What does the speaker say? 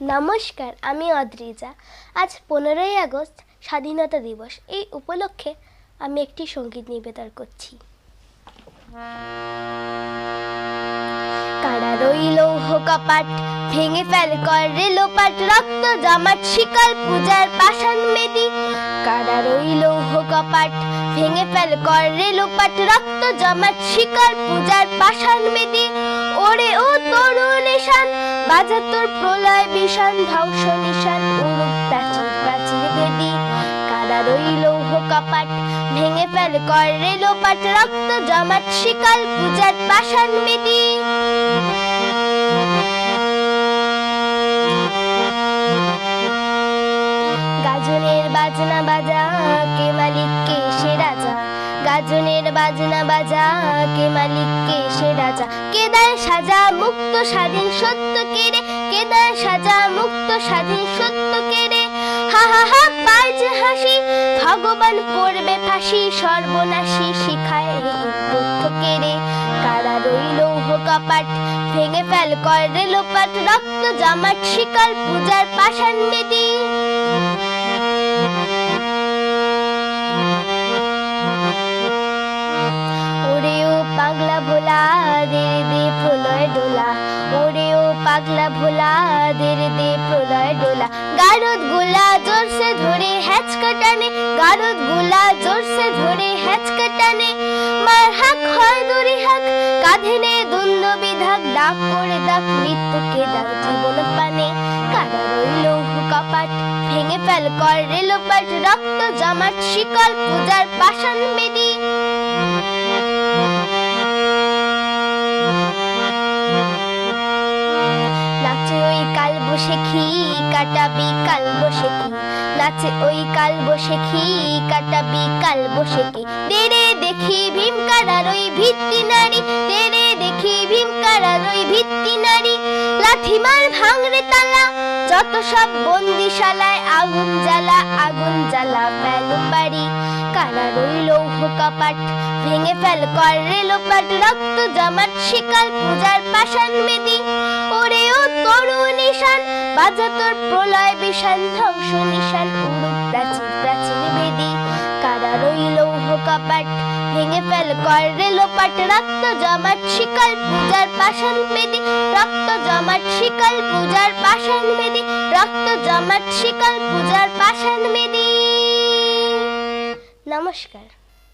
নমস্কার, আমি অদ্রিজা। আজ 15ই আগস্ট স্বাধীনতা দিবস। এই উপলক্ষে আমি একটি সঙ্গীত নিবেদন করছি। কারা রইল কপাট, ভেঙে ফেল করে লোপাট, রক্ত জমাট শিকল পূজার পাষাণ মেদি। কারা রইল কপাট, ভেঙে ফেল করে লোপাট, রক্ত জমাট শিকল পূজার পাষাণ মেদি। ওরে ও তরু নিশান, বাজা তোর প্রলয় বিষাণ, ধ্বংস নিশান উড়ুক প্রাচীর প্রাচীর বেদি। কারা রইল কপাট, ভেঙে ফেল করে লোপাট, রক্ত জমাট শিকল পূজার পাষাণ মেদি। গাজনের বাজনা বাজা, কে মালিক কে সে রাজা। গাজনের বাজনা বাজা, কে মালিক কে সে রাজা। কেদার সাজা মুক্ত স্বাধীন সত্য কেড়ে, কেদার সাজা মুক্ত স্বাধীন সত্য কেড়ে। হা হা হা পায় যে হাসি, ভগবান পড়বে ফাঁসি, সর্বনাশী শিখায় তথ্য কেড়ে। কারা রইল কপাট, ভেঙে ফেল করে লোপাট, রক্ত জমাট শিকল পূজার পাষাণ মেদি। ওরে ও পাগলা ভোলা, দে দে প্রলয় ডোলা। ওরে ও পাগলা ভোলা, দে দে প্রলয় ডোলা। গারদ গোলা জোরসে ধরে হ্যাচকা টানে, গারদ গোলা জোরসে ধরে হ্যাচকা টানে। মার হাক হয় দড়ি হাক, কাঁধে নে দ্বন্দ্ব বিধাক, ডাক করে ডাক মৃত্যুকে ডাক জীবন পানে। কারা রইল কপাট, ভেঙে ফেল করে লোপাট, রক্ত জমাট শিকল পূজার পাষাণ মেদি। নাচে ওই কাল বসেখি, কাটাবি কাল বসেখি। নাচে ওই কাল বসেখি, কাটাবি কাল বসেখি। দেরে দেখি ভীমকারার ওই ভিত্তি নারী, দেরে দেখি ভীমকারার ওই ভিত্তি নারী। লাঠি মার ভাঙরে তালা, যত সব বন্দিশালায় আগুন জ্বালা, আগুন জ্বালা ফেল বাড়ি। কারা রইল কপাট, ভেঙে ফেল করে লোপাট, রক্ত জমাট শিকল পূজার পাষাণ মেদি। ওরে ও তরু নিশান, বাজা তোর প্রলয় বিষাণ, ধ্বংস নিশান উড়ুক প্রাচীর প্রাচীর বেদি। কারা রইল কপাট, ভেঙে ফেল করে লোপাট, রক্ত জমাট শিকল পূজার পাষাণ মেদি। রক্ত জমাট শিকল পূজার পাষাণ মেদি। রক্ত জমাট শিকল পূজার পাষাণ মেদি। নমস্কার।